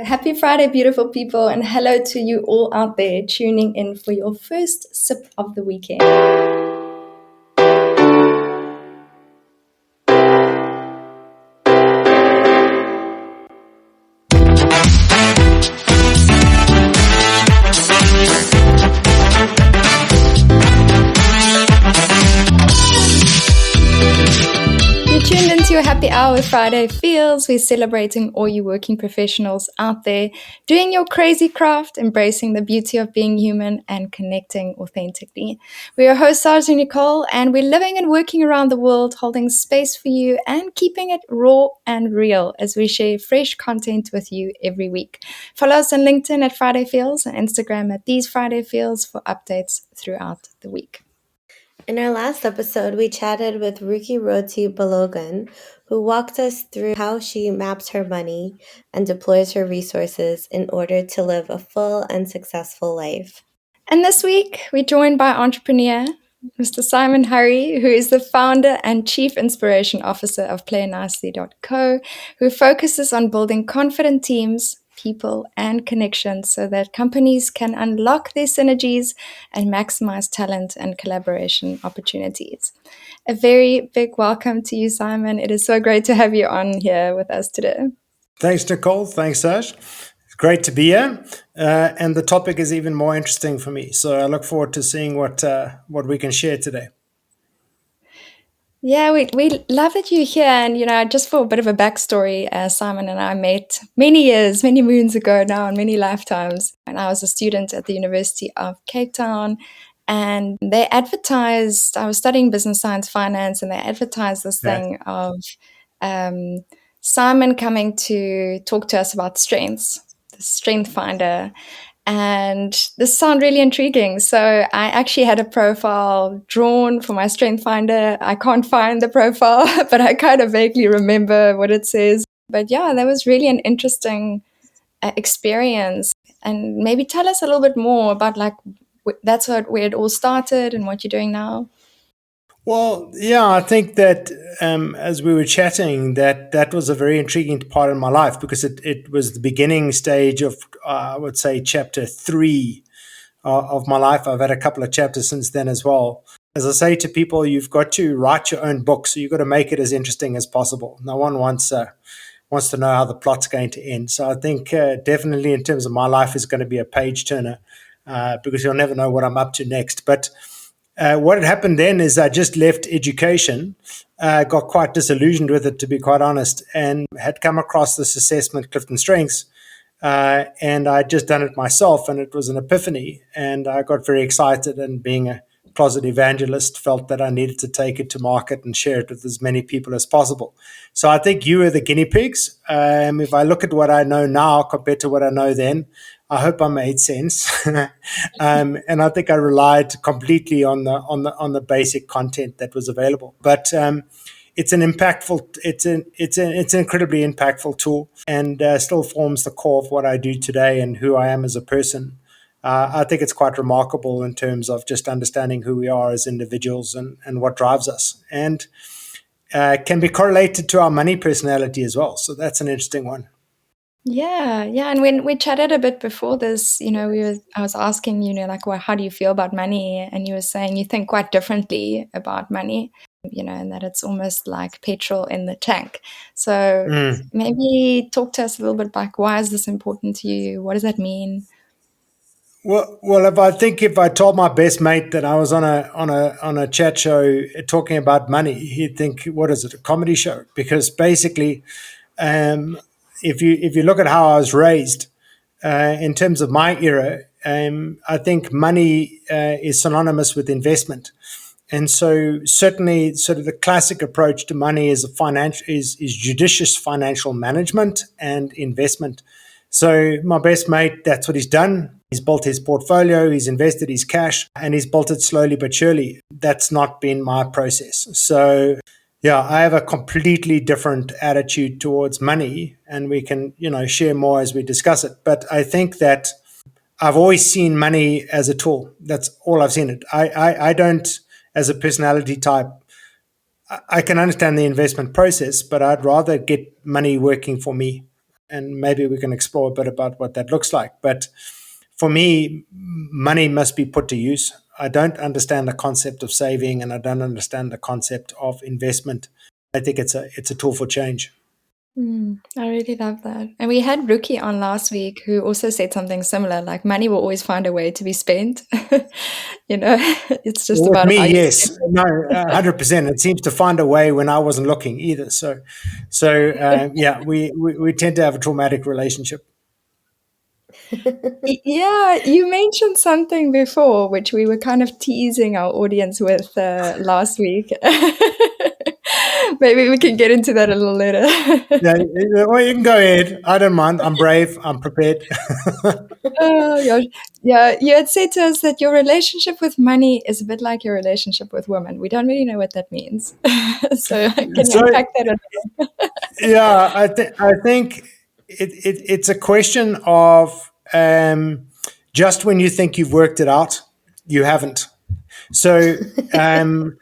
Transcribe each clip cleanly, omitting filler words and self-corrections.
Happy Friday, beautiful people, and hello to you all out there tuning in for your first sip of the weekend. You tuned into your happy hour with Friday Feels. We're celebrating all you working professionals out there doing your crazy craft, embracing the beauty of being human and connecting authentically. We're your host, Sarah Nicole, and we're living and working around the world, holding space for you and keeping it raw and real as we share fresh content with you every week. Follow us on LinkedIn at Friday Feels and Instagram at These Friday Feels for updates throughout the week. In our last episode, we chatted with Ruki Roti Balogan, who walked us through how she maps her money and deploys her resources in order to live a full and successful life. And this week, we're joined by entrepreneur Mr. Simon Hurry, who is the founder and chief inspiration officer of PlayNicely.co, who focuses on building confident teams, people, and connections so that companies can unlock their synergies and maximize talent and collaboration opportunities. A very big welcome to you, Simon. It is so great to have you on here with us today. Thanks, Nicole. Thanks, Sash. It's great to be here. And the topic is even more interesting for me. So I look forward to seeing what we can share today. Yeah, we love that you're here. And, just for a bit of a backstory, Simon and I met many moons ago now, and many lifetimes. And I was a student at the University of Cape Town. And they advertised, I was studying business science finance, and they advertised this thing of Simon coming to talk to us about strengths, the Strength Finder. And this sounded really intriguing. So I actually had a profile drawn for my Strength Finder. I can't find the profile, but I kind of vaguely remember what it says. But yeah, that was really an interesting experience. And maybe tell us a little bit more about that's where it all started and what you're doing now. Well, yeah, I think that as we were chatting, that was a very intriguing part of my life because it was the beginning stage of, I would say, chapter 3 of my life. I've had a couple of chapters since then as well. As I say to people, you've got to write your own book, so you've got to make it as interesting as possible. No one wants to know how the plot's going to end. So I think definitely in terms of my life is going to be a page turner because you'll never know what I'm up to next. But what had happened then is I just left education, got quite disillusioned with it, to be quite honest, and had come across this assessment, Clifton Strengths, and I'd just done it myself, and it was an epiphany, and I got very excited, and being a closet evangelist, felt that I needed to take it to market and share it with as many people as possible. So I think you were the guinea pigs. If I look at what I know now compared to what I know then, I hope I made sense, and I think I relied completely on the basic content that was available. But it's an incredibly impactful tool, and still forms the core of what I do today and who I am as a person. I think it's quite remarkable in terms of just understanding who we are as individuals and what drives us, and can be correlated to our money personality as well. So that's an interesting one. Yeah. And when we chatted a bit before this, I was asking, well, how do you feel about money? And you were saying you think quite differently about money, and that it's almost like petrol in the tank. So maybe talk to us a little bit about why is this important to you? What does that mean? Well, if I told my best mate that I was on a chat show talking about money, he'd think, "What is it, a comedy show?" Because basically, if you look at how I was raised in terms of my era, I think money is synonymous with investment, and so certainly, sort of the classic approach to money is is judicious financial management and investment. So my best mate, that's what he's done. He's built his portfolio, he's invested his cash, and he's built it slowly but surely. That's not been my process. So yeah, I have a completely different attitude towards money, and we can, share more as we discuss it. But I think that I've always seen money as a tool. That's all I've seen it. I don't, as a personality type, I can understand the investment process, but I'd rather get money working for me. and maybe we can explore a bit about what that looks like. But for me, money must be put to use. I don't understand the concept of saving, and I don't understand the concept of investment. I think it's a tool for change. I really love that. And we had Rookie on last week who also said something similar, like money will always find a way to be spent. It's just With about me, how you yes, spend it. no, 100%. It seems to find a way when I wasn't looking either. So yeah, we tend to have a traumatic relationship. Yeah, you mentioned something before, which we were kind of teasing our audience with last week. Maybe we can get into that a little later. Yeah, well, you can go ahead. I don't mind. I'm brave. I'm prepared. Oh gosh. Yeah, you had said to us that your relationship with money is a bit like your relationship with women. We don't really know what that means. So can you So unpack that a little? yeah, I think it's a question of just when you think you've worked it out, you haven't. So um,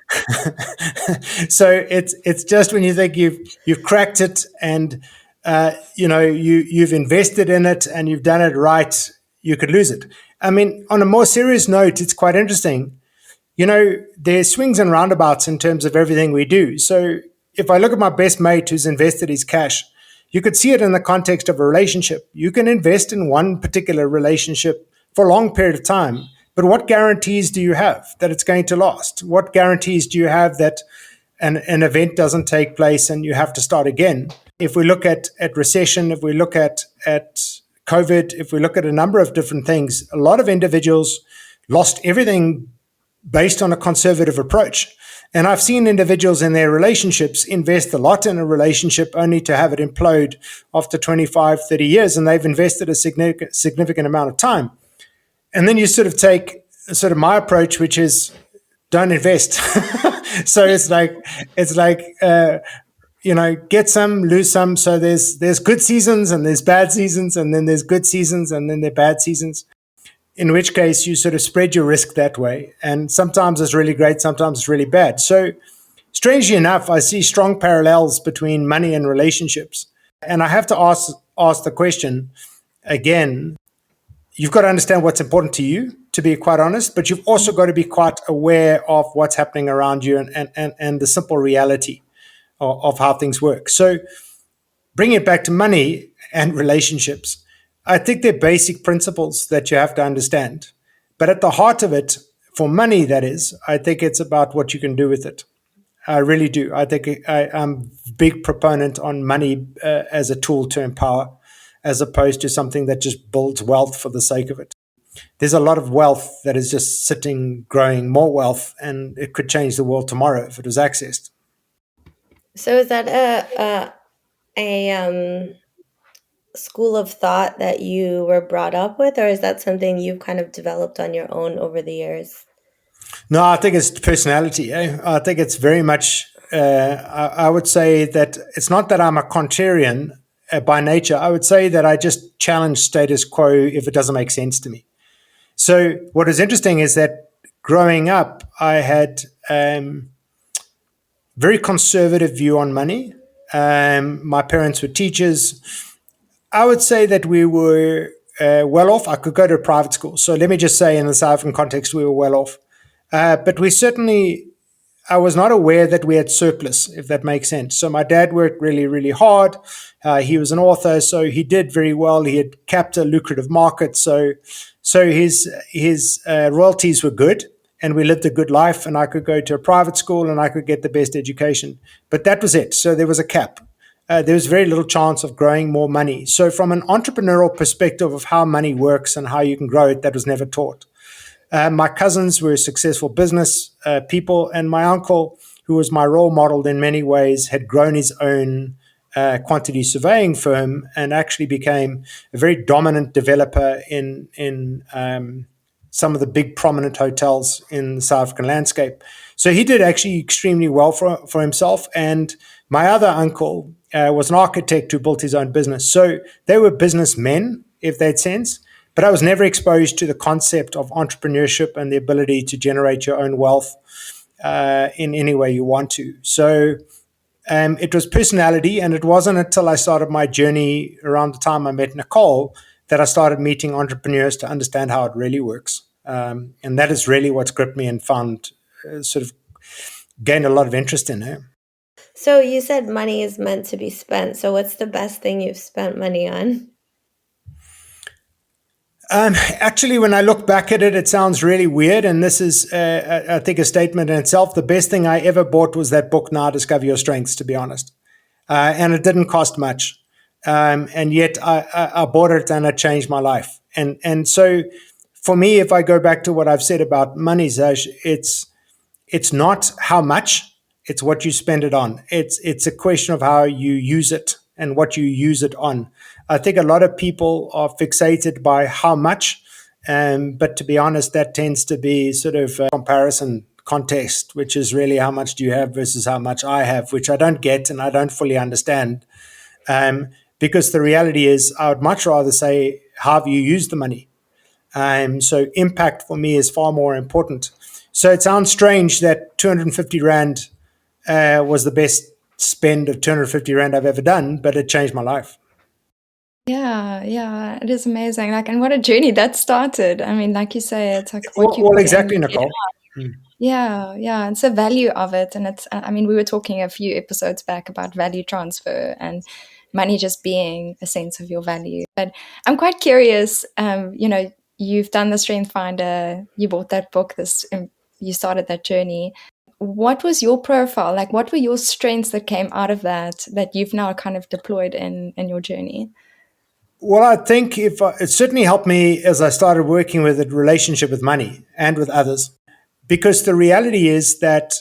so it's just when you think you've cracked it, and you've invested in it and you've done it right, you could lose it. I mean, on a more serious note, it's quite interesting. There's swings and roundabouts in terms of everything we do. So if I look at my best mate who's invested his cash, you could see it in the context of a relationship. You can invest in one particular relationship for a long period of time, but what guarantees do you have that it's going to last? What guarantees do you have that an event doesn't take place and you have to start again? If we look at recession, if we look at COVID, if we look at a number of different things, a lot of individuals lost everything based on a conservative approach. And I've seen individuals in their relationships invest a lot in a relationship only to have it implode after 25, 30 years, and they've invested a significant amount of time. And then you sort of take sort of my approach, which is don't invest. So it's like get some, lose some. So there's good seasons and there's bad seasons, and then there's good seasons and then there are bad seasons, in which case you sort of spread your risk that way. And sometimes it's really great, sometimes it's really bad. So strangely enough, I see strong parallels between money and relationships. And I have to ask the question again. You've got to understand what's important to you, to be quite honest, but you've also got to be quite aware of what's happening around you, and the simple reality of how things work. So bring it back to money and relationships. I think they're basic principles that you have to understand. But at the heart of it, for money, that is, I think it's about what you can do with it. I really do. I think I'm a big proponent on money as a tool to empower, as opposed to something that just builds wealth for the sake of it. There's a lot of wealth that is just sitting, growing more wealth, and it could change the world tomorrow if it was accessed. So is that a school of thought that you were brought up with, or is that something you've kind of developed on your own over the years? No, I think it's personality. I think it's very much, I would say that it's not that I'm a contrarian by nature. I would say that I just challenge status quo if it doesn't make sense to me. So what is interesting is that growing up, I had very conservative view on money. My parents were teachers. I would say that we were well off. I could go to a private school. So let me just say, in the South African context, we were well off. But we certainly, I was not aware that we had surplus, if that makes sense. So my dad worked really, really hard. He was an author, so he did very well. He had capped a lucrative market, so his royalties were good, and we lived a good life. And I could go to a private school, and I could get the best education. But that was it. So there was a cap. There was very little chance of growing more money. So from an entrepreneurial perspective of how money works and how you can grow it, that was never taught. My cousins were successful business people, and my uncle, who was my role model in many ways, had grown his own quantity surveying firm and actually became a very dominant developer in some of the big prominent hotels in the South African landscape. So he did actually extremely well for himself. And my other uncle was an architect who built his own business. So they were businessmen, if that sense. But I was never exposed to the concept of entrepreneurship and the ability to generate your own wealth in any way you want to. So It was personality, and it wasn't until I started my journey around the time I met Nicole that I started meeting entrepreneurs to understand how it really works. And that is really what's gripped me and found sort of gained a lot of interest in her. So you said money is meant to be spent. So what's the best thing you've spent money on? Actually, when I look back at it, it sounds really weird. And this is, I think, a statement in itself. The best thing I ever bought was that book, Now Discover Your Strengths, to be honest. And it didn't cost much. And yet I bought it and it changed my life. And so for me, if I go back to what I've said about money, Zash, it's not how much, it's what you spend it on. It's a question of how you use it and what you use it on. I think a lot of people are fixated by how much, but to be honest, that tends to be sort of a comparison contest, which is really how much do you have versus how much I have, which I don't get and I don't fully understand. Because the reality is, I would much rather say, how have you used the money? So impact for me is far more important. So it sounds strange that 250 Rand was the best spend of 250 Rand I've ever done, but it changed my life. Yeah, yeah, it is amazing. Like, and what a journey that started. I mean, like you say, it's like what you Well, put in, exactly, you get. Nicole. Yeah, yeah, it's a value of it, and it's. I mean, we were talking a few episodes back about value transfer and money just being a sense of your value. But I'm quite curious. You've done the Strength Finder. You bought that book. You started that journey. What was your profile like? What were your strengths that came out of that you've now kind of deployed in your journey? Well, I think it certainly helped me as I started working with a relationship with money and with others, because the reality is that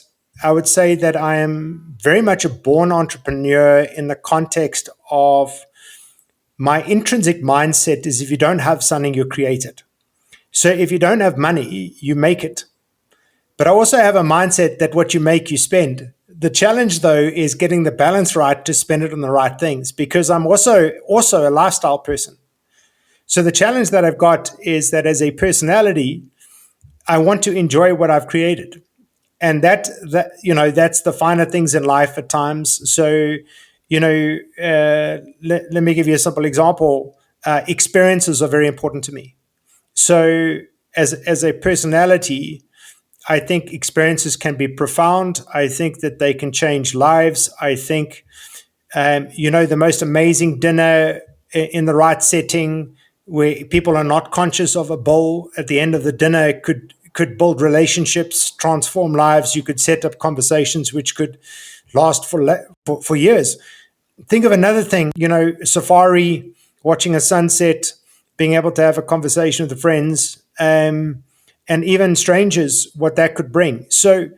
I would say that I am very much a born entrepreneur in the context of my intrinsic mindset is if you don't have something, you create it. So if you don't have money, you make it. But I also have a mindset that what you make, you spend. The challenge, though, is getting the balance right to spend it on the right things, because I'm also a lifestyle person. So the challenge that I've got is that as a personality, I want to enjoy what I've created. And that's the finer things in life at times. So, let me give you a simple example. Experiences are very important to me. So as a personality, I think experiences can be profound. I think that they can change lives. I think, the most amazing dinner in the right setting where people are not conscious of a bill at the end of the dinner could build relationships, transform lives. You could set up conversations which could last for years. Think of another thing, safari, watching a sunset, being able to have a conversation with friends, and even strangers, what that could bring. So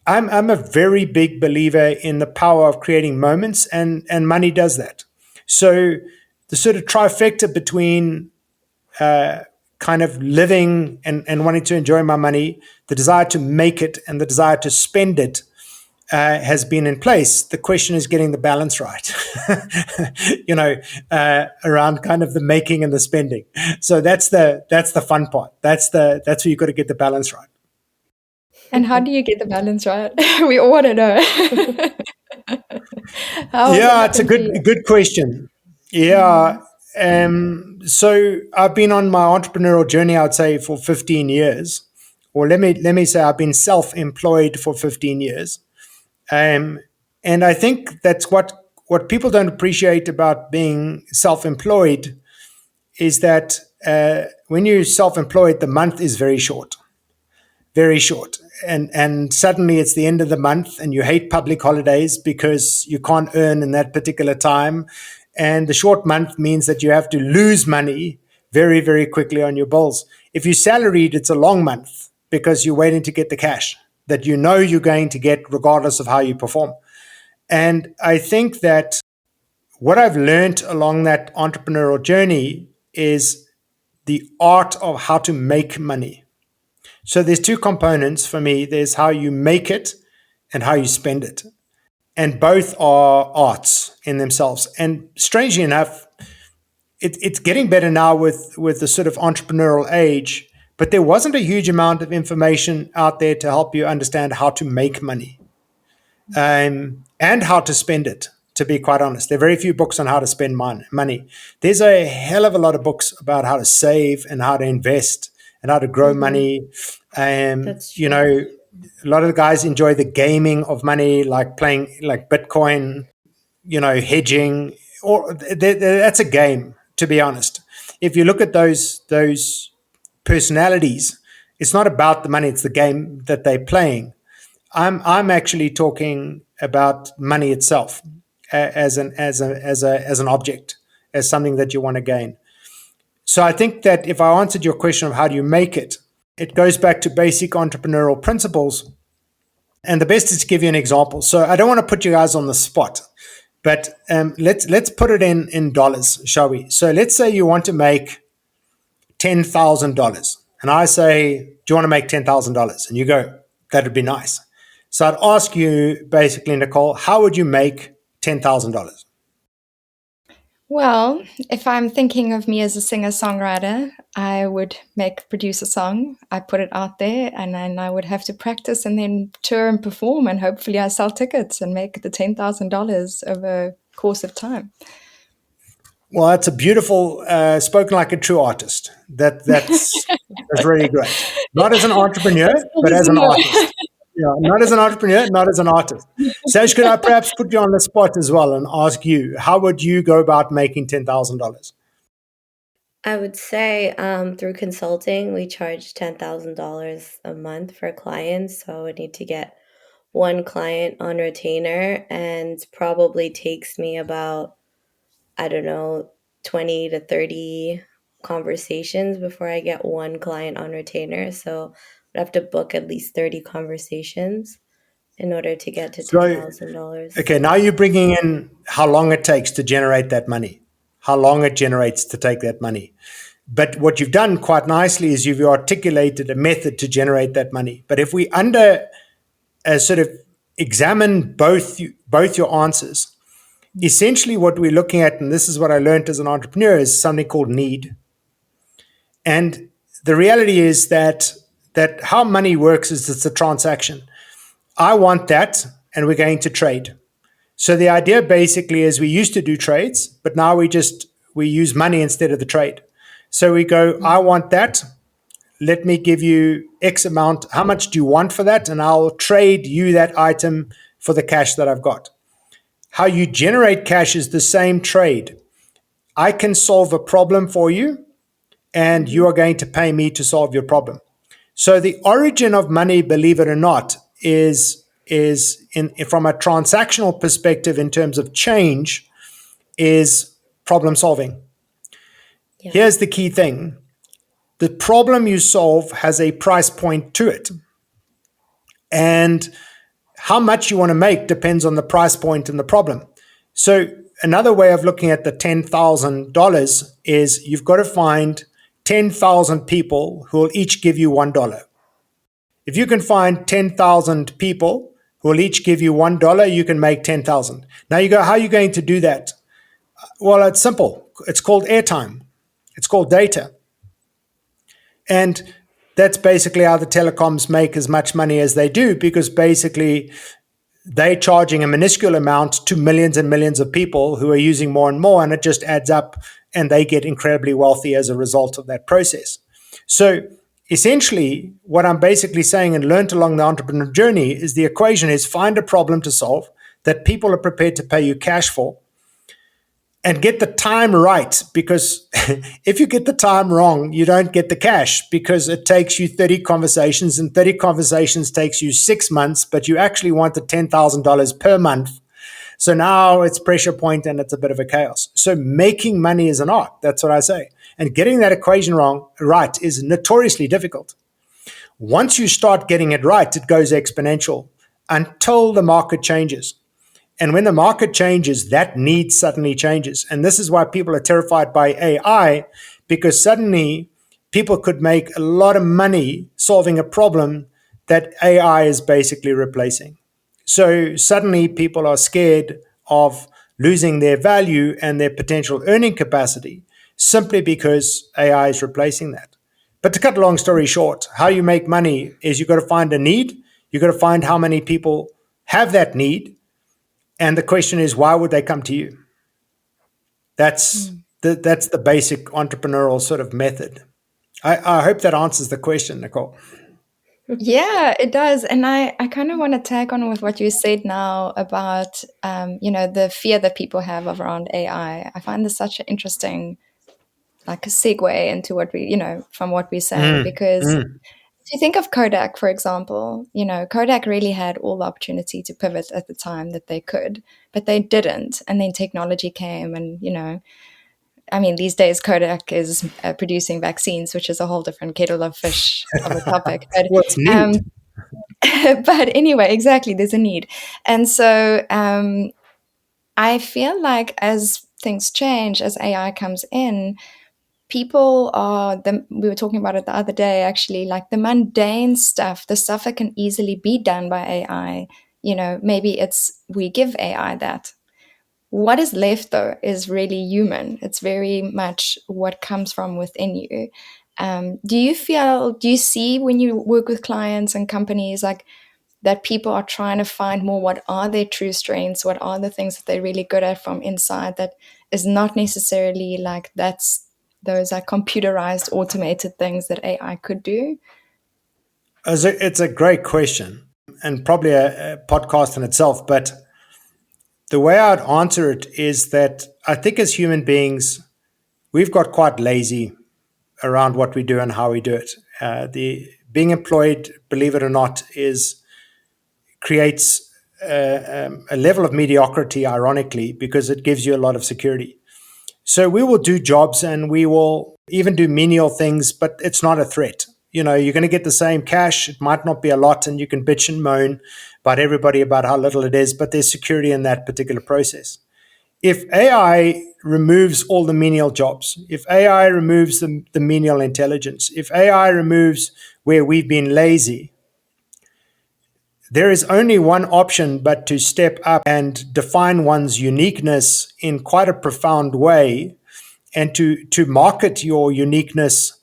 I'm a very big believer in the power of creating moments, and money does that. So the sort of trifecta between kind of living and wanting to enjoy my money, the desire to make it and the desire to spend it has been in place. The question is getting the balance right, around kind of the making and the spending. So that's the fun part. That's where you've got to get the balance right. And how do you get the balance right? We all want to know. How has it Yeah, it's a happened for you? good question. Yeah. Mm. So I've been on my entrepreneurial journey, I would say, for 15 years. Or let me say I've been self-employed for 15 years. Um, and I think that's what people don't appreciate about being self-employed is that when you're self-employed, the month is very short, very short. And suddenly it's the end of the month and you hate public holidays because you can't earn in that particular time. And the short month means that you have to lose money very, very quickly on your bills. If you're salaried, it's a long month because you're waiting to get the cash that you're going to get regardless of how you perform. And I think that what I've learned along that entrepreneurial journey is the art of how to make money. So there's two components for me. There's how you make it and how you spend it. And both are arts in themselves. And strangely enough, it's getting better now with the sort of entrepreneurial age, but there wasn't a huge amount of information out there to help you understand how to make money. and how to spend it. To be quite honest, there are very few books on how to spend money. There's a hell of a lot of books about how to save and how to invest and how to grow money. That's You true. know, a lot of the guys enjoy the gaming of money, like playing like Bitcoin, hedging, or that's a game. To be honest, if you look at those personalities, it's not about the money; it's the game that they're playing. I'm actually talking about money itself as an object, as something that you want to gain. So I think that if I answered your question of how do you make it, it goes back to basic entrepreneurial principles. And the best is to give you an example. So I don't want to put you guys on the spot, but let's put it in dollars, shall we? So let's say you want to make $10,000, and I say, "Do you want to make $10,000?" And you go, "That'd be nice." So I'd ask you basically, Nicole, how would you make $10,000? Well, if I'm thinking of me as a singer-songwriter, I would produce a song, I put it out there, and then I would have to practice and then tour and perform, and hopefully I sell tickets and make the $10,000 over a course of time. Well, that's a beautiful, spoken like a true artist. That's really great. Not as an entrepreneur, That's still but the as an singer. artist. Yeah, not as an entrepreneur, not as an artist. Saj, could I perhaps put you on the spot as well and ask you, how would you go about making $10,000? I would say through consulting, we charge $10,000 a month for clients. So I would need to get one client on retainer, and probably takes me about, I don't know, 20 to 30 conversations before I get one client on retainer. So I'd have to book at least 30 conversations in order to get to So, $10,000. okay, now you're bringing in how long it takes to generate that money, how long it generates to take that money. But what you've done quite nicely is you've articulated a method to generate that money. But if we sort of examine both your answers, essentially what we're looking at, and this is what I learned as an entrepreneur, is something called need. And the reality is that how money works is it's a transaction. I want that, and we're going to trade. So the idea basically is we used to do trades, but now we use money instead of the trade. So we go, I want that. Let me give you X amount. How much do you want for that? And I'll trade you that item for the cash that I've got. How you generate cash is the same trade. I can solve a problem for you, and you are going to pay me to solve your problem. So the origin of money, believe it or not, is from a transactional perspective in terms of change, is problem solving. Yeah. Here's the key thing. The problem you solve has a price point to it. And how much you want to make depends on the price point and the problem. So another way of looking at the $10,000 is you've got to find 10,000 people who will each give you $1. If you can find 10,000 people who will each give you $1, you can make 10,000. Now you go, how are you going to do that? Well, it's simple. It's called airtime. It's called data. And that's basically how the telecoms make as much money as they do, because basically they're charging a minuscule amount to millions and millions of people who are using more and more, and it just adds up, and they get incredibly wealthy as a result of that process. So essentially, what I'm basically saying and learned along the entrepreneur journey is the equation is find a problem to solve that people are prepared to pay you cash for, and get the time right, because if you get the time wrong, you don't get the cash, because it takes you 30 conversations, and 30 conversations takes you 6 months, but you actually want the $10,000 per month. So now it's pressure point and it's a bit of a chaos. So making money is an art. That's what I say. And getting that equation right is notoriously difficult. Once you start getting it right, it goes exponential until the market changes. And when the market changes, that need suddenly changes. And this is why people are terrified by AI, because suddenly people could make a lot of money solving a problem that AI is basically replacing. So suddenly people are scared of losing their value and their potential earning capacity simply because AI is replacing that. But to cut a long story short, how you make money is you've got to find a need. You've got to find how many people have that need. And the question is, why would they come to you? That's that's the basic entrepreneurial sort of method. I hope that answers the question, Nicole. Yeah, it does. And I kind of want to tag on with what you said now about, the fear that people have around AI. I find this such an interesting, like a segue into what from what we're saying, Mm, because mm. if you think of Kodak, for example, Kodak really had all the opportunity to pivot at the time that they could, but they didn't. And then technology came and, I mean, these days Kodak is producing vaccines, which is a whole different kettle of fish of a topic. But What's neat? um, but anyway, exactly, there's a need. And so I feel like as things change, as AI comes in, people are we were talking about it the other day, actually, like the mundane stuff, the stuff that can easily be done by AI. Maybe it's we give AI that. What is left though is really human. It's very much what comes from within you. Do you see when you work with clients and companies, like, that people are trying to find more what are their true strengths, what are the things that they're really good at from inside, that is not necessarily like that's those like computerized automated things that AI could do? It's a great question and probably a podcast in itself. But the way I'd answer it is that I think as human beings, we've got quite lazy around what we do and how we do it. The being employed, believe it or not, is creates a level of mediocrity, ironically, because it gives you a lot of security. So we will do jobs and we will even do menial things, but it's not a threat. You're going to get the same cash. It might not be a lot, and you can bitch and moan about everybody about how little it is, but there's security in that particular process. If AI removes all the menial jobs, if AI removes the menial intelligence, if AI removes where we've been lazy, there is only one option but to step up and define one's uniqueness in quite a profound way, and to market your uniqueness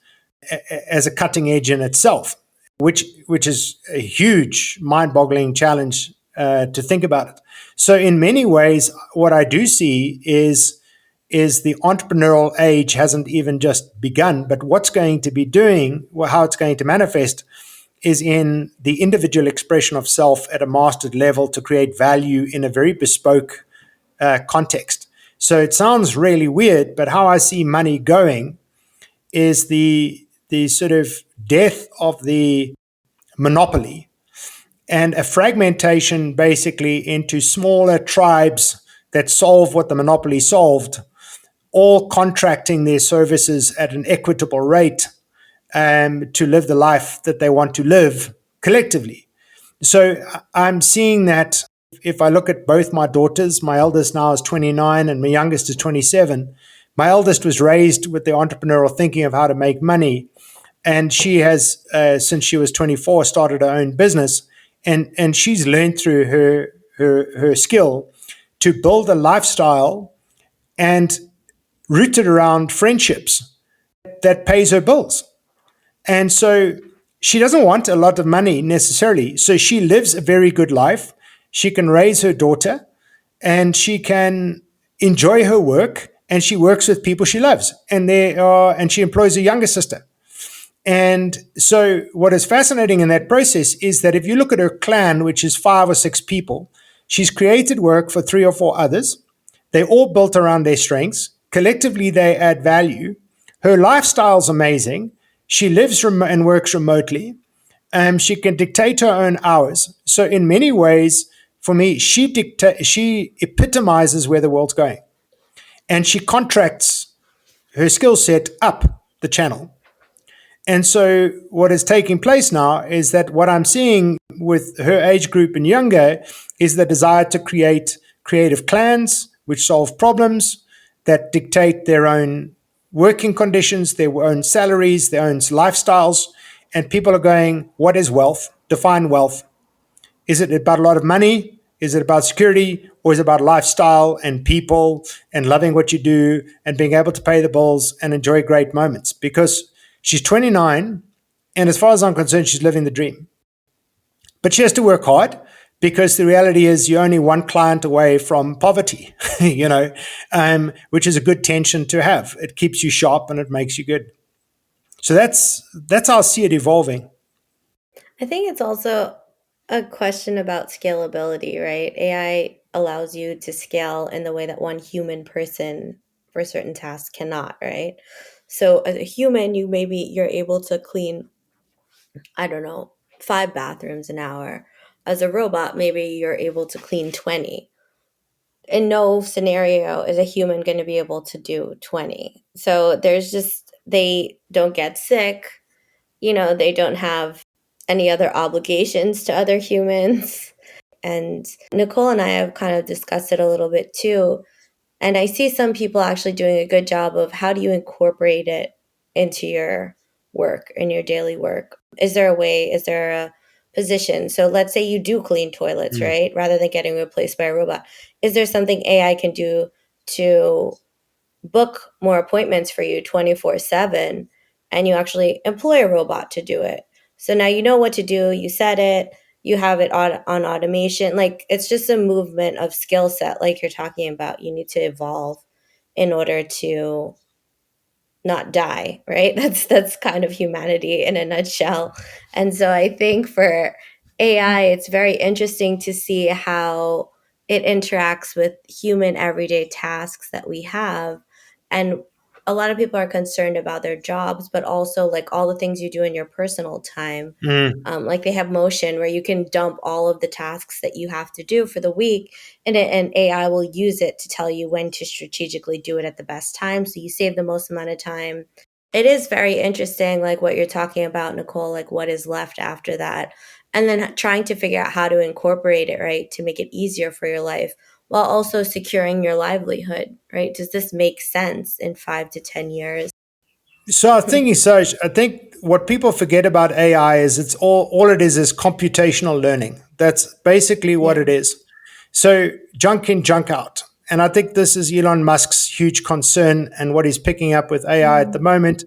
as a cutting edge in itself, which is a huge, mind-boggling challenge to think about it. So, in many ways, what I do see is the entrepreneurial age hasn't even just begun, but what's going to be doing, how it's going to manifest, is in the individual expression of self at a mastered level to create value in a very bespoke context. So it sounds really weird, but how I see money going is the sort of death of the monopoly and a fragmentation basically into smaller tribes that solve what the monopoly solved, all contracting their services at an equitable rate to live the life that they want to live collectively. So I'm seeing that if I look at both my daughters, my eldest now is 29 and my youngest is 27. My eldest was raised with the entrepreneurial thinking of how to make money. And she has, since she was 24, started her own business. And she's learned through her skill to build a lifestyle and rooted around friendships that pays her bills. And so she doesn't want a lot of money necessarily. So she lives a very good life. She can raise her daughter and she can enjoy her work, and she works with people she loves. And she employs a younger sister. And so what is fascinating in that process is that if you look at her clan, which is 5 or 6 people, she's created work for 3 or 4 others. They're all built around their strengths. Collectively, they add value. Her lifestyle's amazing. She lives and works remotely. She can dictate her own hours. So in many ways, for me, she epitomizes where the world's going. And she contracts her skill set up the channel. And so what is taking place now is that what I'm seeing with her age group and younger is the desire to create creative clans which solve problems, that dictate their own working conditions, their own salaries, their own lifestyles. And people are going, what is wealth? Define wealth. Is it about a lot of money? Is it about security? Or is it about lifestyle and people and loving what you do and being able to pay the bills and enjoy great moments? Because she's 29, and as far as I'm concerned, she's living the dream. But she has to work hard because the reality is you're only one client away from poverty, which is a good tension to have. It keeps you sharp and it makes you good. So that's how I see it evolving. I think it's also a question about scalability, right? AI allows you to scale in the way that one human person for certain tasks cannot, right? So as a human, you're able to clean, I don't know, 5 bathrooms an hour. As a robot, maybe you're able to clean 20. In no scenario is a human going to be able to do 20. So they don't get sick, they don't have any other obligations to other humans. And Nicole and I have kind of discussed it a little bit too. And I see some people actually doing a good job of how do you incorporate it into your work, in your daily work? Is there a way? Is there a position? So let's say you do clean toilets, Mm. right? Rather than getting replaced by a robot. Is there something AI can do to book more appointments for you 24/7, and you actually employ a robot to do it? So now you know what to do, you set it, you have it on automation. Like, it's just a movement of skill set, like you're talking about. You need to evolve in order to not die, right? That's kind of humanity in a nutshell. And so I think for AI, it's very interesting to see how it interacts with human everyday tasks that we have. And a lot of people are concerned about their jobs, but also like all the things you do in your personal time. Mm. Like they have Motion where you can dump all of the tasks that you have to do for the week, and AI will use it to tell you when to strategically do it at the best time, so you save the most amount of time. It is very interesting, like what you're talking about, Nicole, like what is left after that, and then trying to figure out how to incorporate it, right, to make it easier for your life while also securing your livelihood, right? Does this make sense in 5 to 10 years? So I think what people forget about AI is it's all it is computational learning. That's basically what Yeah. it is. So junk in, junk out. And I think this is Elon Musk's huge concern, and what he's picking up with AI at the moment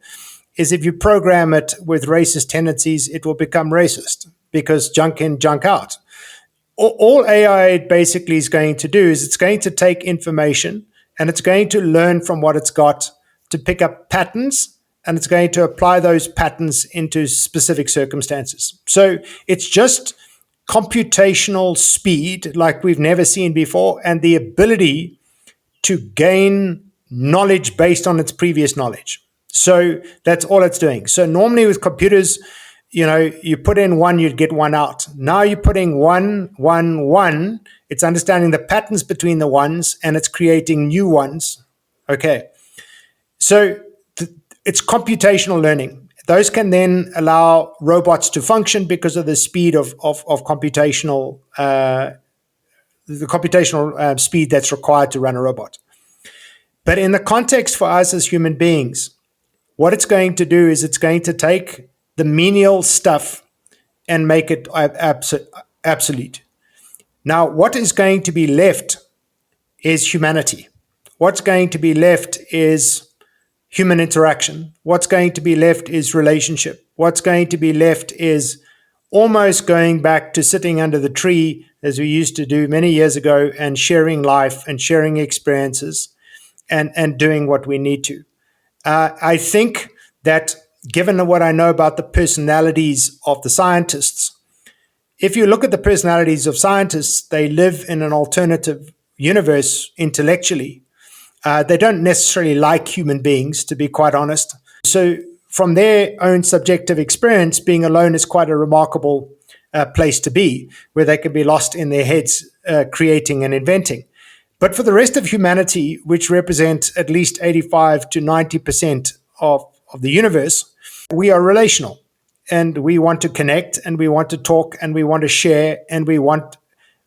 is if you program it with racist tendencies, it will become racist because junk in, junk out. All AI basically is going to do is it's going to take information and it's going to learn from what it's got to pick up patterns, and it's going to apply those patterns into specific circumstances. So it's just computational speed like we've never seen before, and the ability to gain knowledge based on its previous knowledge. So that's all it's doing. So normally with computers, you put in one, you'd get one out. Now you're putting one, one, one. It's understanding the patterns between the ones and it's creating new ones. Okay. So it's computational learning. Those can then allow robots to function because of the speed of computational, speed that's required to run a robot. But in the context for us as human beings, what it's going to do is it's going to take the menial stuff and make it absolute. Now, what is going to be left is humanity. What's going to be left is human interaction. What's going to be left is relationship. What's going to be left is almost going back to sitting under the tree as we used to do many years ago and sharing life and sharing experiences and doing what we need to. I think that given what I know about the personalities of the scientists, if you look at the personalities of scientists, they live in an alternative universe intellectually. They don't necessarily like human beings, to be quite honest. So, from their own subjective experience, being alone is quite a remarkable place to be, where they can be lost in their heads, creating and inventing. But for the rest of humanity, which represents at least 85 to 90% of the universe, we are relational and we want to connect and we want to talk and we want to share and we want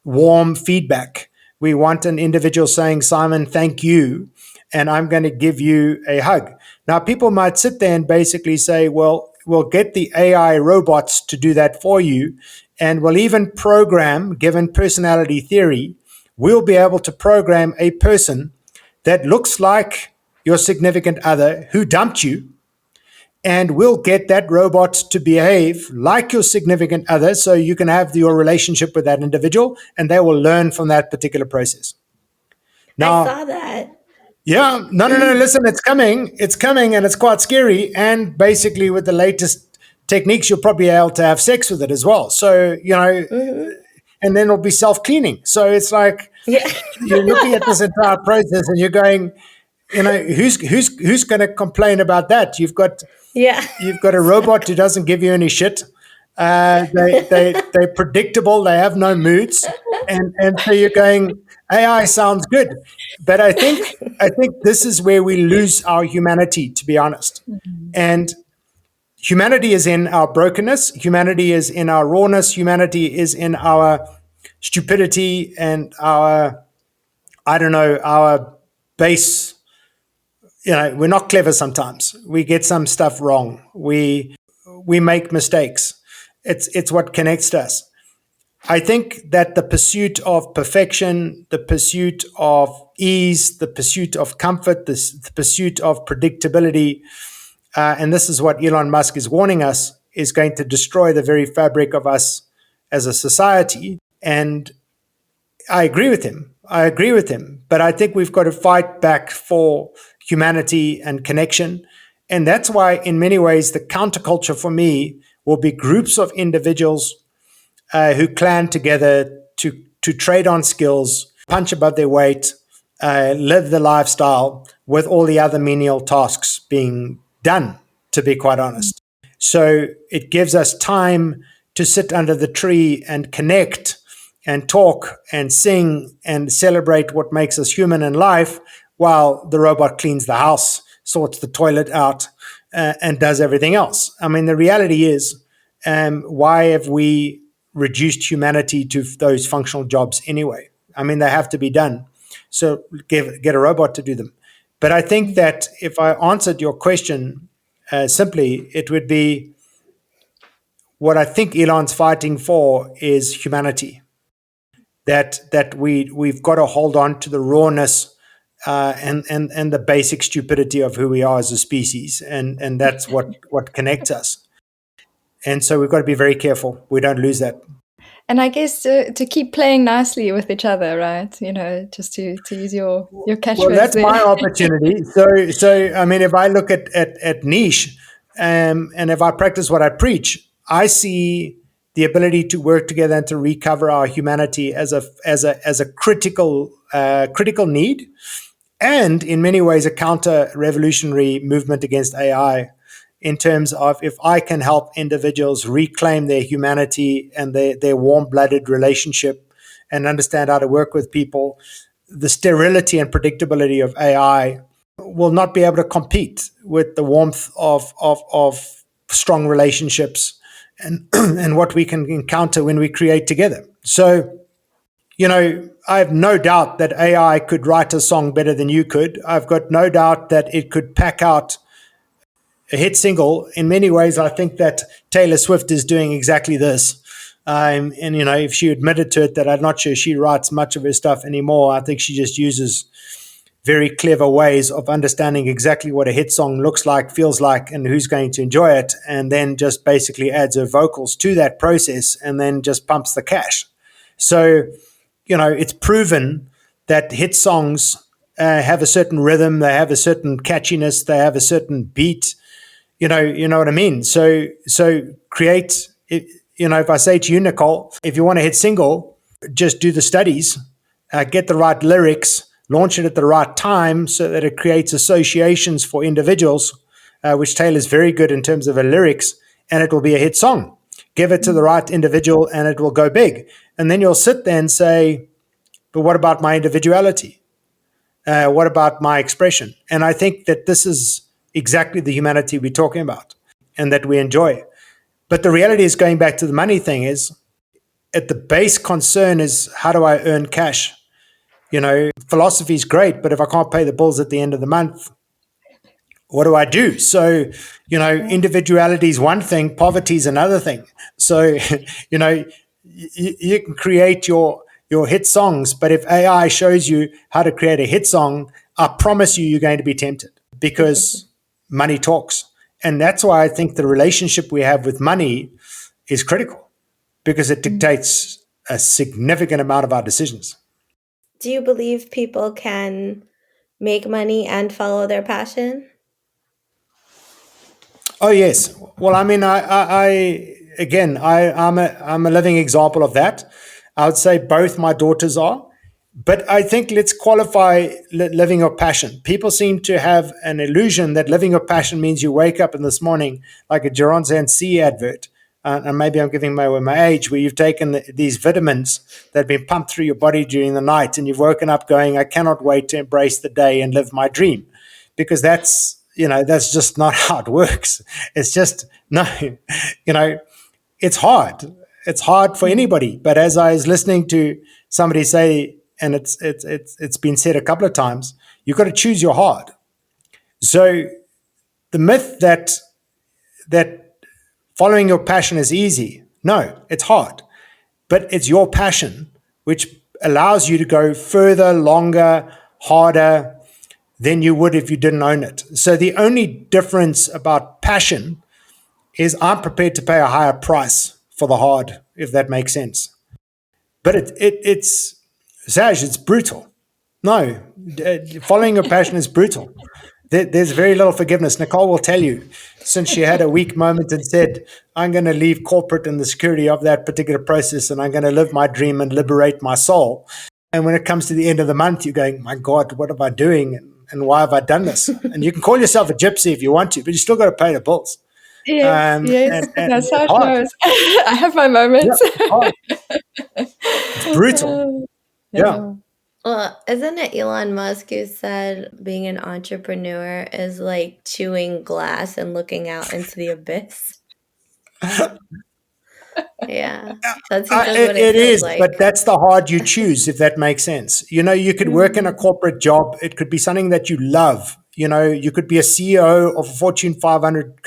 warm feedback. We want an individual saying, Simon, thank you, and I'm going to give you a hug. Now, people might sit there and basically say, well, we'll get the AI robots to do that for you, and we'll even program, given personality theory, we'll be able to program a person that looks like your significant other who dumped you, and we'll get that robot to behave like your significant other, so you can have your relationship with that individual, and they will learn from that particular process. I Now, saw that. yeah, no, listen, it's coming, and it's quite scary. And basically, with the latest techniques, you'll probably be able to have sex with it as well. So, and then it'll be self-cleaning. So it's like Yeah. you're looking at this entire process, and you're going, who's going to complain about that? Yeah. You've got a robot who doesn't give you any shit. They're predictable. They have no moods, and so you're going, AI sounds good, but I think this is where we lose our humanity, to be honest. And humanity is in our brokenness. Humanity is in our rawness. Humanity is in our stupidity and our, I don't know, our base. We're not clever sometimes. We get some stuff wrong. We make mistakes. It's what connects us. I think that the pursuit of perfection, the pursuit of ease, the pursuit of comfort, the pursuit of predictability, and this is what Elon Musk is warning us, is going to destroy the very fabric of us as a society. And I agree with him. But I think we've got to fight back for humanity and connection. And that's why, in many ways, the counterculture for me will be groups of individuals who clan together to trade on skills, punch above their weight, live the lifestyle with all the other menial tasks being done, to be quite honest. So it gives us time to sit under the tree and connect and talk and sing and celebrate what makes us human in life, while the robot cleans the house, sorts the toilet out, and does everything else. I mean, the reality is, why have we reduced humanity to those functional jobs anyway? I mean, they have to be done. So get a robot to do them. But I think that if I answered your question simply, it would be, what I think Elon's fighting for is humanity. That we've got to hold on to the rawness and the basic stupidity of who we are as a species, and that's what connects us. And so we've got to be very careful we don't lose that. And I guess to keep playing nicely with each other, right? Just to use your catchphrase. Well, that's there. my opportunity. So I mean, if I look at niche, and if I practice what I preach, I see the ability to work together and to recover our humanity as a critical need, and in many ways a counter-revolutionary movement against AI, in terms of, if I can help individuals reclaim their humanity and their warm-blooded relationship and understand how to work with people, the sterility and predictability of AI will not be able to compete with the warmth of strong relationships and and what we can encounter when we create together. So, I have no doubt that AI could write a song better than you could. I've got no doubt that it could pack out a hit single. In many ways, I think that Taylor Swift is doing exactly this. And, if she admitted to it, that I'm not sure she writes much of her stuff anymore. I think she just uses very clever ways of understanding exactly what a hit song looks like, feels like, and who's going to enjoy it, and then just basically adds her vocals to that process and then just pumps the cash. So, it's proven that hit songs have a certain rhythm, they have a certain catchiness, they have a certain beat. You know what I mean? So create, if I say to you, Nicole, if you want a hit single, just do the studies, get the right lyrics, launch it at the right time so that it creates associations for individuals, which Taylor's very good in terms of her lyrics, and it will be a hit song. Give it to the right individual and it will go big. And then you'll sit there and say, but what about my individuality? What about my expression? And I think that this is exactly the humanity we're talking about and that we enjoy. But the reality is, going back to the money thing, is at the base concern is, how do I earn cash? Philosophy is great, but if I can't pay the bills at the end of the month, what do I do? So, individuality is one thing, poverty is another thing. So, you can create your hit songs, but if AI shows you how to create a hit song, I promise you're going to be tempted, because money talks. And that's why I think the relationship we have with money is critical, because it dictates a significant amount of our decisions. Do you believe people can make money and follow their passion? Oh yes. Well, I mean, I'm a living example of that. I would say both my daughters are, but I think let's qualify living your passion. People seem to have an illusion that living your passion means you wake up in this morning like a Geron C advert. And maybe I'm giving away my age, where you've taken these vitamins that have been pumped through your body during the night, and you've woken up going, I cannot wait to embrace the day and live my dream. Because that's just not how it works. It's just, no, it's hard. It's hard for anybody. But as I was listening to somebody say, and it's been said a couple of times, you've got to choose your heart. So the myth that following your passion is easy, no, it's hard. But it's your passion which allows you to go further, longer, harder than you would if you didn't own it. So the only difference about passion is I'm prepared to pay a higher price for the hard, if that makes sense. But it's Saj, it's brutal. No, following your passion is brutal. There's very little forgiveness. Nicole will tell you, since she had a weak moment and said, I'm going to leave corporate and the security of that particular process, and I'm going to live my dream and liberate my soul. And when it comes to the end of the month, you're going, my God, what am I doing? And why have I done this? And you can call yourself a gypsy if you want to, but you still got to pay the bills. Yes, yes, And that's how it's it hard. goes. I have my moments. Yeah, it's hard. It's brutal. Yeah. Well, isn't it Elon Musk who said being an entrepreneur is like chewing glass and looking out into the abyss? Yeah, that's just what It it feels is, like. but that's the hard you choose, if that makes sense. You could work in a corporate job. It could be something that you love. You could be a CEO of a Fortune 500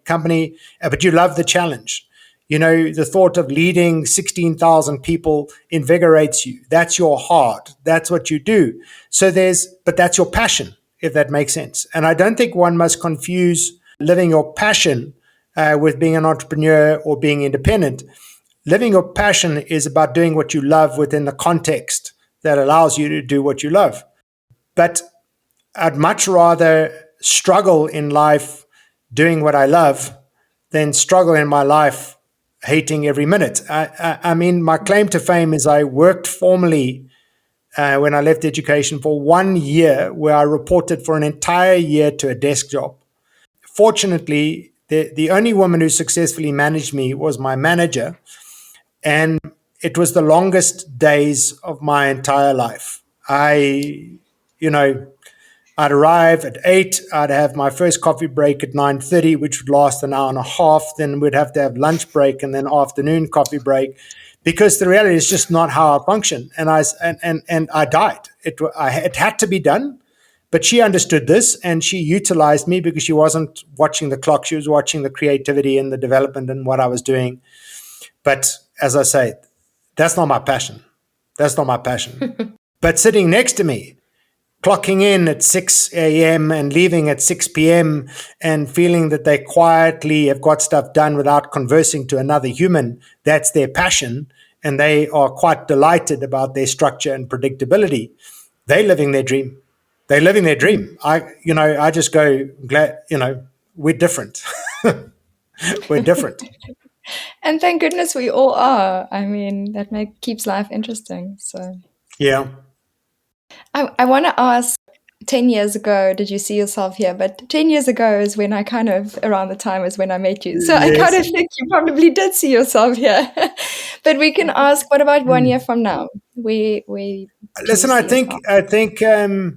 company, but you love the challenge. The thought of leading 16,000 people invigorates you. That's your heart. That's what you do. But that's your passion, if that makes sense. And I don't think one must confuse living your passion with being an entrepreneur or being independent. Living your passion is about doing what you love within the context that allows you to do what you love. But I'd much rather struggle in life doing what I love than struggle in my life hating every minute. I mean, my claim to fame is I worked formally when I left education for 1 year, where I reported for an entire year to a desk job. Fortunately, the only woman who successfully managed me was my manager, and it was the longest days of my entire life. I'd arrive at 8, I'd have my first coffee break at 9:30, which would last an hour and a half. Then we'd have to have lunch break and then afternoon coffee break, because the reality is just not how I function. And I died. It had to be done. But she understood this, and she utilized me because she wasn't watching the clock. She was watching the creativity and the development and what I was doing. But as I say, that's not my passion. That's not my passion. But sitting next to me, clocking in at 6 a.m. and leaving at 6 p.m. and feeling that they quietly have got stuff done without conversing to another human, that's their passion. And they are quite delighted about their structure and predictability. They're living their dream. They're living their dream. I just go, glad, we're different. We're different. And thank goodness we all are. I mean, that keeps life interesting. So Yeah. I want to ask, 10 years ago, did you see yourself here? But 10 years ago is when around the time is when I met you. So I Yes. kind of think you probably did see yourself here. But we can ask, what about 1 year from now? We do Listen, you I see think yourself?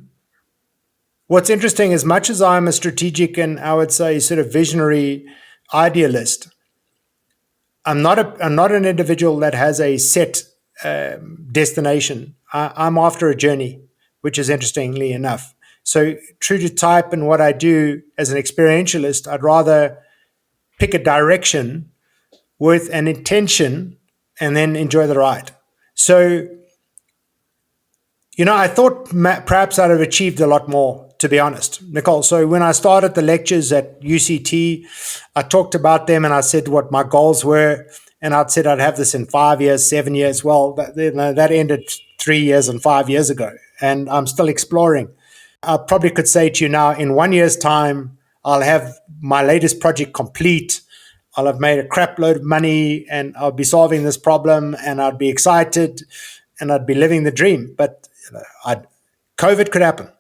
what's interesting, as much as I'm a strategic and I would say sort of visionary idealist, I'm not an individual that has a set destination. I'm after a journey, which is interestingly enough. So true to type and what I do as an experientialist, I'd rather pick a direction with an intention and then enjoy the ride. So, I thought perhaps I'd have achieved a lot more to be honest, Nicole. So when I started the lectures at UCT, I talked about them and I said what my goals were. And I'd said I'd have this in 5 years, 7 years. Well, that ended 3 years and 5 years ago. And I'm still exploring. I probably could say to you now, in 1 year's time, I'll have my latest project complete. I'll have made a crap load of money and I'll be solving this problem and I'd be excited and I'd be living the dream. But COVID could happen.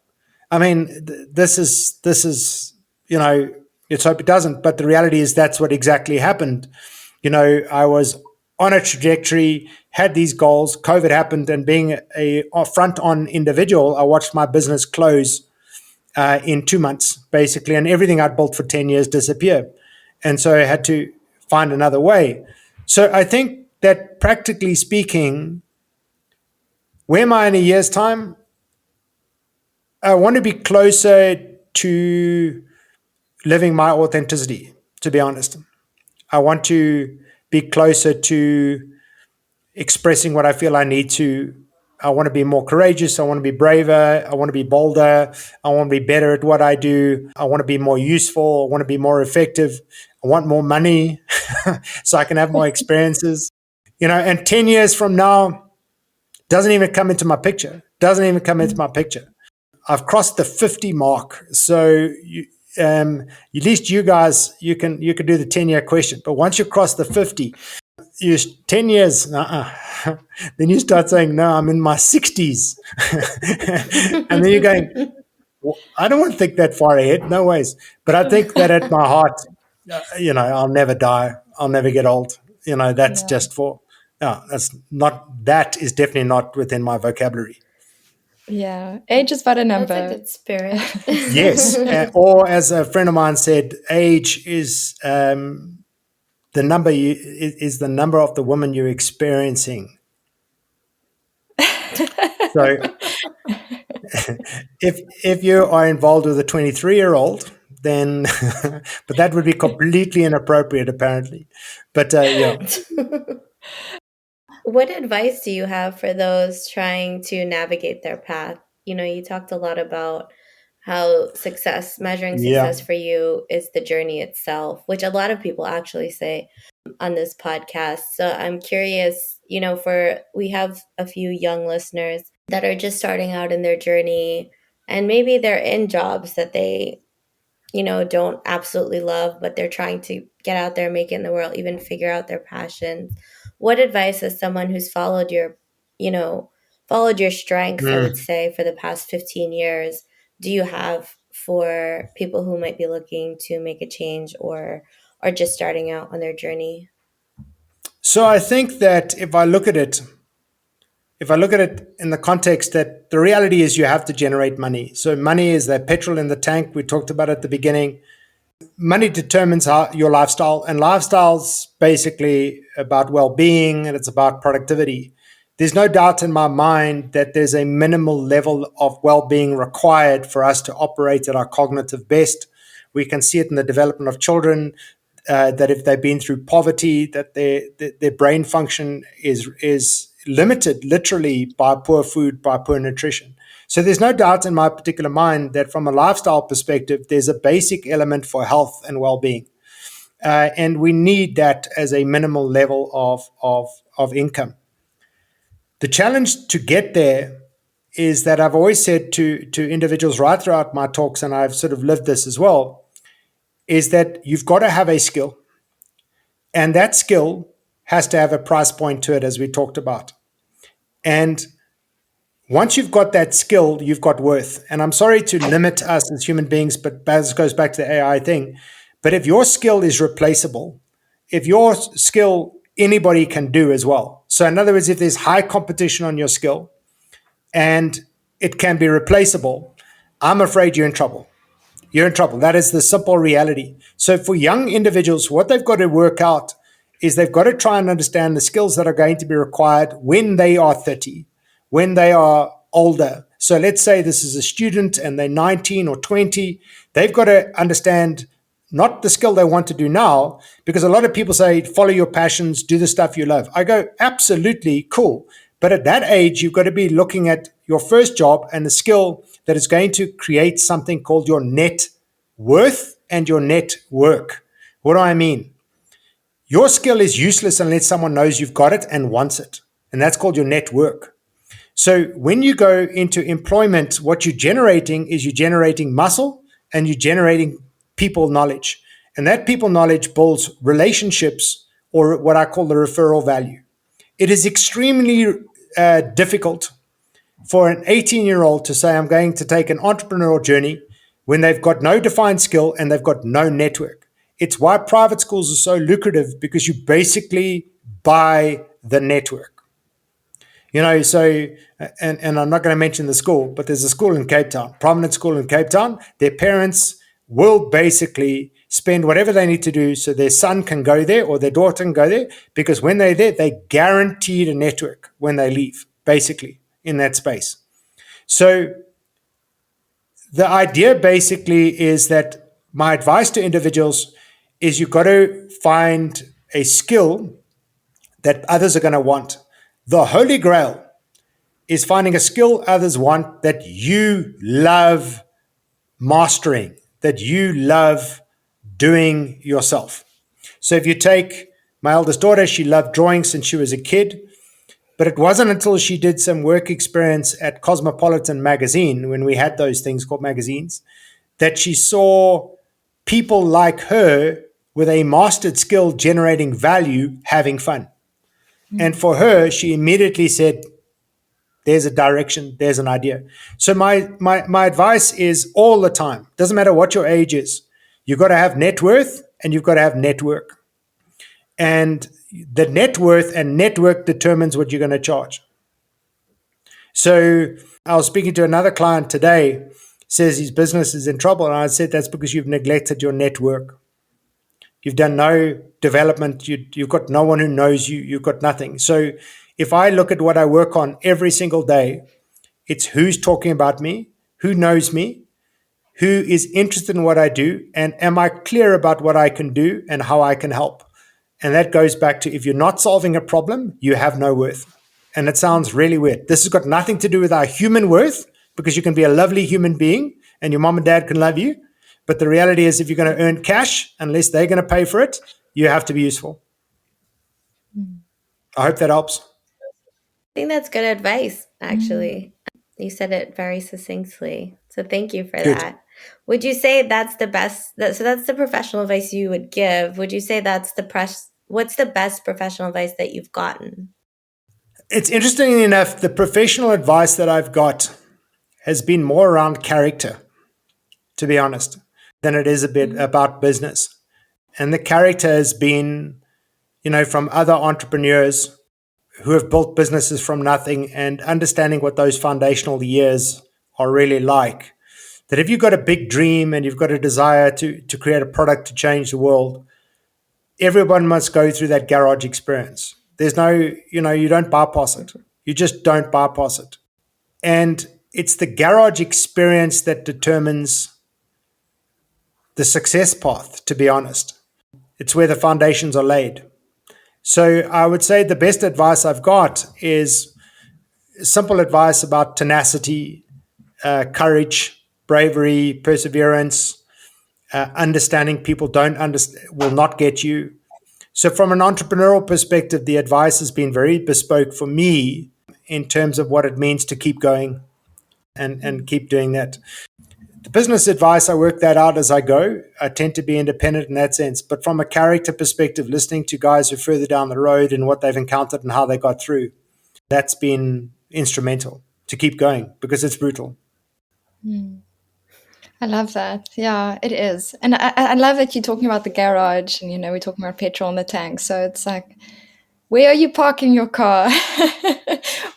I mean, this is, let's hope it doesn't. But the reality is that's what exactly happened. I was on a trajectory, had these goals. COVID happened, and being a front-on individual, I watched my business close in 2 months, basically, and everything I'd built for 10 years disappear. And so I had to find another way. So I think that practically speaking, where am I in a year's time? I want to be closer to living my authenticity, to be honest. I want to be closer to expressing what I feel I need to. I want to be more courageous. I want to be braver. I want to be bolder. I want to be better at what I do. I want to be more useful. I want to be more effective. I want more money so I can have more experiences. And 10 years from now doesn't even come into my picture. I've crossed the 50 mark. So at least you guys, you can do the 10-year question. But once you cross the 50, 10 years, then you start saying, no, I'm in my 60s. And then you're going, well, I don't want to think that far ahead. No ways. But I think that at my heart, I'll never die. I'll never get old. That's just for, that is definitely not within my vocabulary. Yeah, age is but a number. That's a good spirit. Yes. Or as a friend of mine said, age is the number is the number of the woman you're experiencing. So if you are involved with a 23-year-old, then but that would be completely inappropriate apparently. But yeah. What advice do you have for those trying to navigate their path? You talked a lot about how measuring success for you is the journey itself, which a lot of people actually say on this podcast. So I'm curious, we have a few young listeners that are just starting out in their journey, and maybe they're in jobs that they, don't absolutely love, but they're trying to get out there, make it in the world, even figure out their passions. What advice as someone who's followed your strengths, I would say, for the past 15 years, do you have for people who might be looking to make a change or are just starting out on their journey? So I think that if I look at it in the context that the reality is you have to generate money. So money is that petrol in the tank we talked about at the beginning. Money determines your lifestyle, and lifestyle's basically about well-being and it's about productivity. There's no doubt in my mind that there's a minimal level of well-being required for us to operate at our cognitive best. We can see it in the development of children, that if they've been through poverty, that their brain function is limited literally by poor food, by poor nutrition. So there's no doubt in my particular mind that from a lifestyle perspective, there's a basic element for health and well-being. And we need that as a minimal level of income. The challenge to get there is that I've always said to individuals right throughout my talks, and I've sort of lived this as well, is that you've got to have a skill. And that skill has to have a price point to it, as we talked about. And once you've got that skill, you've got worth. And I'm sorry to limit us as human beings, but this goes back to the AI thing. But if your skill is replaceable, if your skill anybody can do as well. So in other words, if there's high competition on your skill and it can be replaceable, I'm afraid you're in trouble. You're in trouble. That is the simple reality. So for young individuals, what they've got to work out is they've got to try and understand the skills that are going to be required when they are 30, when they are older. So let's say this is a student and they're 19 or 20. They've got to understand not the skill they want to do now, because a lot of people say, follow your passions, do the stuff you love. I go, absolutely cool. But at that age, you've got to be looking at your first job and the skill that is going to create something called your net worth and your network. What do I mean? Your skill is useless unless someone knows you've got it and wants it. And that's called your network. So when you go into employment, what you're generating is you're generating muscle and you're generating people knowledge. And that people knowledge builds relationships, or what I call the referral value. It is extremely difficult for an 18-year-old to say, I'm going to take an entrepreneurial journey when they've got no defined skill and they've got no network. It's why private schools are so lucrative, because you basically buy the network. So, and I'm not going to mention the school, but there's a school in Cape Town, prominent school in Cape Town. Their parents will basically spend whatever they need to do so their son can go there or their daughter can go there, because when they're there, they guaranteed a network when they leave, basically, in that space. So the idea basically is that my advice to individuals is you've got to find a skill that others are going to want. The holy grail is finding a skill others want that you love mastering, that you love doing yourself. So if you take my eldest daughter, she loved drawing since she was a kid, but it wasn't until she did some work experience at Cosmopolitan magazine, when we had those things called magazines, that she saw people like her with a mastered skill generating value, having fun. And for her, she immediately said, there's a direction, there's an idea. So my advice is all the time, doesn't matter what your age is, you've got to have net worth and you've got to have network. And the net worth and network determines what you're going to charge. So I was speaking to another client today, says his business is in trouble. And I said, that's because you've neglected your network. You've done no development. You've got no one who knows you. You've got nothing. So if I look at what I work on every single day, it's who's talking about me, who knows me, who is interested in what I do, and am I clear about what I can do and how I can help? And that goes back to, if you're not solving a problem, you have no worth. And it sounds really weird. This has got nothing to do with our human worth, because you can be a lovely human being and your mom and dad can love you. But the reality is, if you're going to earn cash, unless they're going to pay for it, you have to be useful. I hope that helps. I think that's good advice, actually. You said it very succinctly. So thank you for Good. that. Would you say that's the best? So that's the professional advice you would give. Would you say that's what's the best professional advice that you've gotten? It's interesting enough, the professional advice that I've got has been more around character, to be honest, than it is a bit about business. And the character has been, from other entrepreneurs who have built businesses from nothing, and understanding what those foundational years are really like. That if you've got a big dream and you've got a desire to create a product to change the world, everyone must go through that garage experience. There's no, you don't bypass it. You just don't bypass it. And it's the garage experience that determines the success path, to be honest. It's where the foundations are laid. So I would say the best advice I've got is simple advice about tenacity, courage, bravery, perseverance, understanding people will not get you. So from an entrepreneurial perspective, the advice has been very bespoke for me in terms of what it means to keep going and keep doing that. The business advice, I work that out as I go. I tend to be independent in that sense. But from a character perspective, listening to guys who are further down the road and what they've encountered and how they got through, that's been instrumental to keep going, because it's brutal. I love that. Yeah, it is. And I love that you're talking about the garage and, we're talking about petrol in the tank. So it's like, where are you parking your car?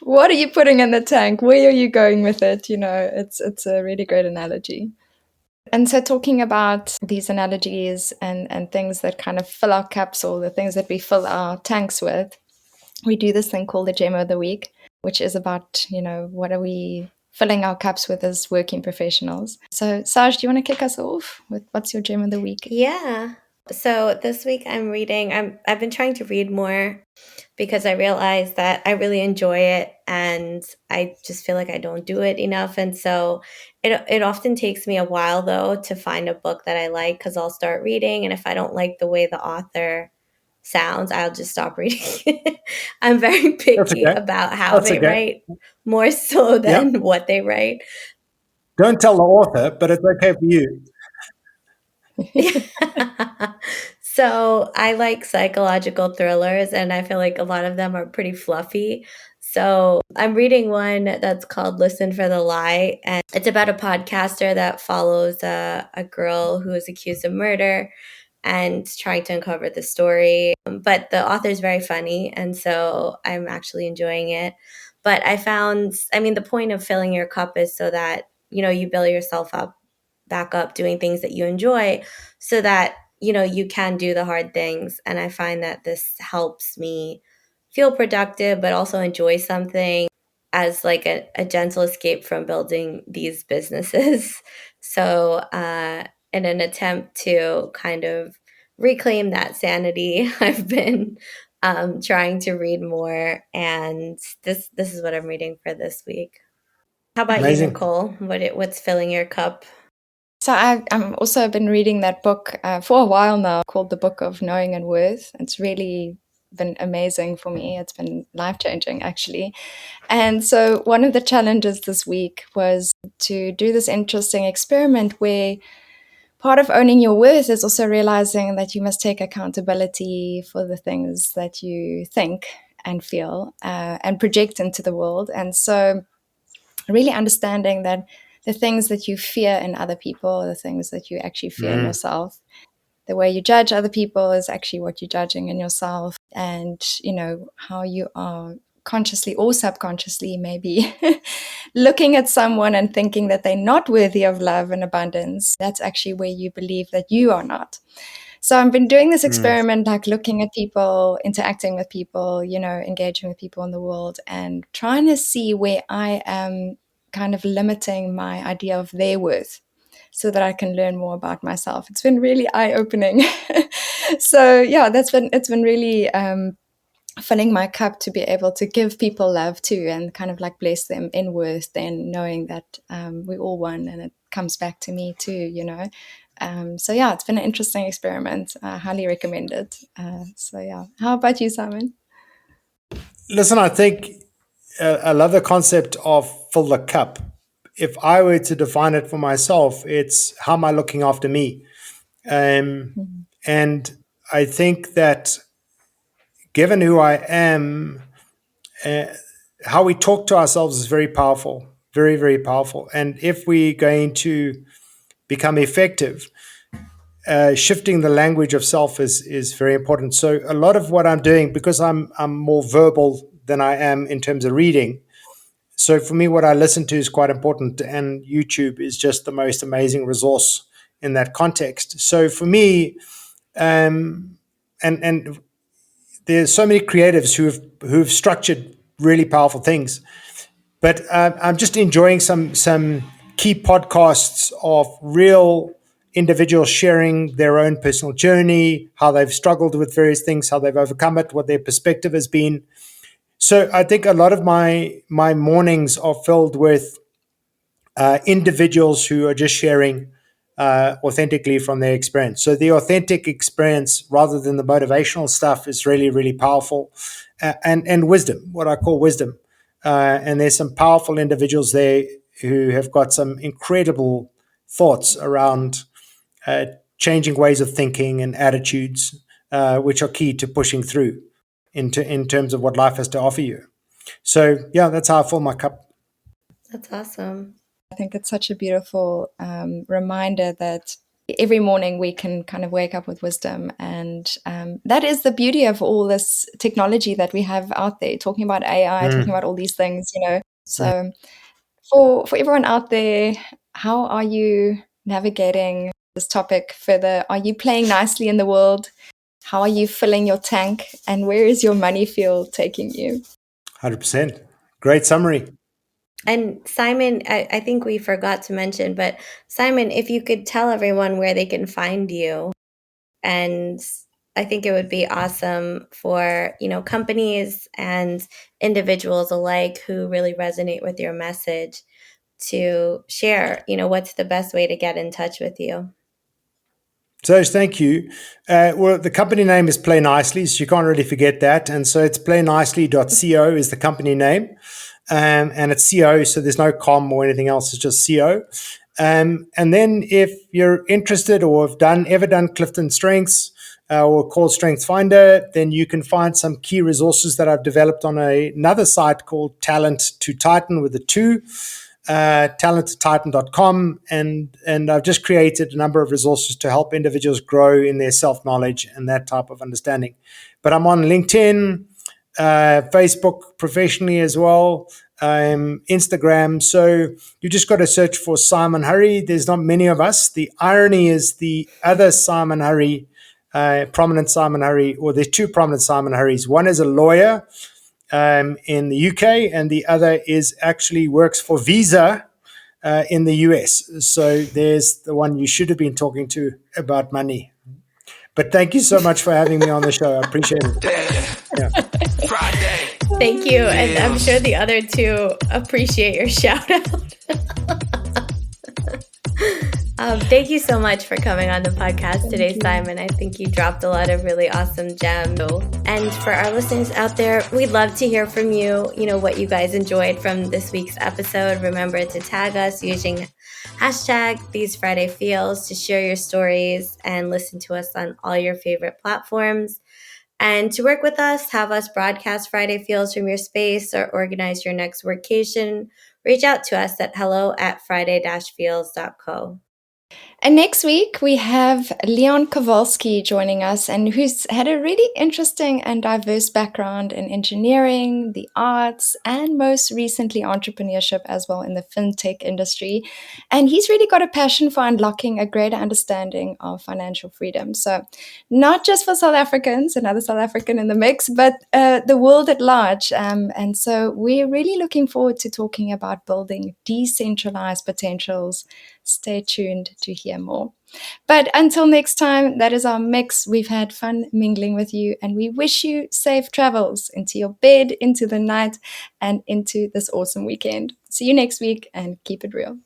What are you putting in the tank? Where are you going with it? It's a really great analogy. And so talking about these analogies and things that kind of fill our cups, or the things that we fill our tanks with, we do this thing called the gem of the week, which is about, what are we filling our cups with as working professionals. So Saj, do you want to kick us off with what's your gem of the week? Yeah. So this week I'm reading. I've been trying to read more because I realize that I really enjoy it, and I just feel like I don't do it enough. And so it often takes me a while though to find a book that I like, because I'll start reading, and if I don't like the way the author sounds, I'll just stop reading. I'm very That's picky okay. about how That's they okay. write, more so Yeah. than what they write. Don't tell the author, but it's okay for you. So I like psychological thrillers, and I feel like a lot of them are pretty fluffy. So I'm reading one that's called Listen for the Lie, and it's about a podcaster that follows a girl who is accused of murder and trying to uncover the story. But the author is very funny, and so I'm actually enjoying it. But I found, I mean, the point of filling your cup is so that, you build yourself up back up doing things that you enjoy, so that you can do the hard things. And I find that this helps me feel productive but also enjoy something, as like a gentle escape from building these businesses. So in an attempt to kind of reclaim that sanity, I've been trying to read more, and this is what I'm reading for this week. How about you, Amazing. Nicole? What's filling your cup? So I'm also been reading that book for a while now, called The Book of Knowing and Worth. It's really been amazing for me. It's been life changing, actually. And so one of the challenges this week was to do this interesting experiment where part of owning your worth is also realizing that you must take accountability for the things that you think and feel and project into the world. And so really understanding that the things that you fear in other people, the things that you actually fear in Mm. yourself, the way you judge other people is actually what you're judging in yourself. And how you are consciously or subconsciously maybe looking at someone and thinking that they're not worthy of love and abundance, that's actually where you believe that you are not. So I've been doing this Mm. experiment, like looking at people, interacting with people, engaging with people in the world, and trying to see where I am kind of limiting my idea of their worth so that I can learn more about myself. It's been really eye-opening. So yeah, it's been really filling my cup to be able to give people love too, and kind of like bless them in worth, then knowing that we all one and it comes back to me too. So yeah, it's been an interesting experiment. I highly recommend it. So yeah, how about you, Simon? Listen, I think I love the concept of fill the cup. If I were to define it for myself, it's how am I looking after me? Um, Mhm. and I think that given who I am, uh, how we talk to ourselves is very powerful, very, very powerful. And if we're going to become effective, shifting the language of self is very important. So a lot of what I'm doing, because I'm more verbal than I am in terms of reading. So for me, what I listen to is quite important, and YouTube is just the most amazing resource in that context. So for me, and there's so many creatives who've structured really powerful things. But I'm just enjoying some key podcasts of real individuals sharing their own personal journey, how they've struggled with various things, how they've overcome it, what their perspective has been. So I think a lot of my mornings are filled with individuals who are just sharing authentically from their experience. So the authentic experience, rather than the motivational stuff, is really, really powerful, and wisdom, what I call wisdom. And there's some powerful individuals there who have got some incredible thoughts around uh, changing ways of thinking and attitudes, which are key to pushing through in terms of what life has to offer you. So yeah, that's how I fill my cup. That's awesome. I think it's such a beautiful reminder that every morning we can kind of wake up with wisdom. And that is the beauty of all this technology that we have out there, talking about AI, talking Mm. about all these things. So for everyone out there, how are you navigating this topic further? Are you playing nicely in the world? How are you filling your tank? And where is your money field taking you? 100%. Great summary. And Simon, I think we forgot to mention, but Simon, if you could tell everyone where they can find you. And I think it would be awesome for, companies and individuals alike who really resonate with your message to share, what's the best way to get in touch with you. So thank you. Well, the company name is Play Nicely, so you can't really forget that. And so it's playnicely.co is the company name. And it's CO, so there's no com or anything else. It's just CO. And then if you're interested or have ever done Clifton Strengths or called Strength Finder, then you can find some key resources that I've developed on another site called Talent to Titan with a 2. talenttotitan.com, and I've just created a number of resources to help individuals grow in their self-knowledge and that type of understanding. But I'm on LinkedIn, Facebook professionally as well, Instagram. So you just got to search for Simon Hurry. There's not many of us. The irony is the other Simon Hurry, prominent Simon Hurry, or there's two prominent Simon Hurrys. One is a lawyer in the UK, and the other is actually works for Visa in the US. So there's the one you should have been talking to about money. But thank you so much for having me on the show. I appreciate it. Yeah. Thank you. And I'm sure the other two appreciate your shout out. Thank you so much for coming on the podcast today, Simon. I think you dropped a lot of really awesome gems. And for our listeners out there, we'd love to hear from you, what you guys enjoyed from this week's episode. Remember to tag us using hashtag TheseFridayFeels to share your stories and listen to us on all your favorite platforms. And to work with us, have us broadcast Friday Feels from your space or organize your next workation, reach out to us at hello@friday-feels.co. And next week, we have Leon Kowalski joining us, and who's had a really interesting and diverse background in engineering, the arts, and most recently entrepreneurship as well in the fintech industry. And he's really got a passion for unlocking a greater understanding of financial freedom. So not just for South Africans, another South African in the mix, but the world at large. And so we're really looking forward to talking about building decentralized potentials. Stay tuned to hear more. But until next time, that is our mix. We've had fun mingling with you, and we wish you safe travels into your bed, into the night, and into this awesome weekend. See you next week, and keep it real.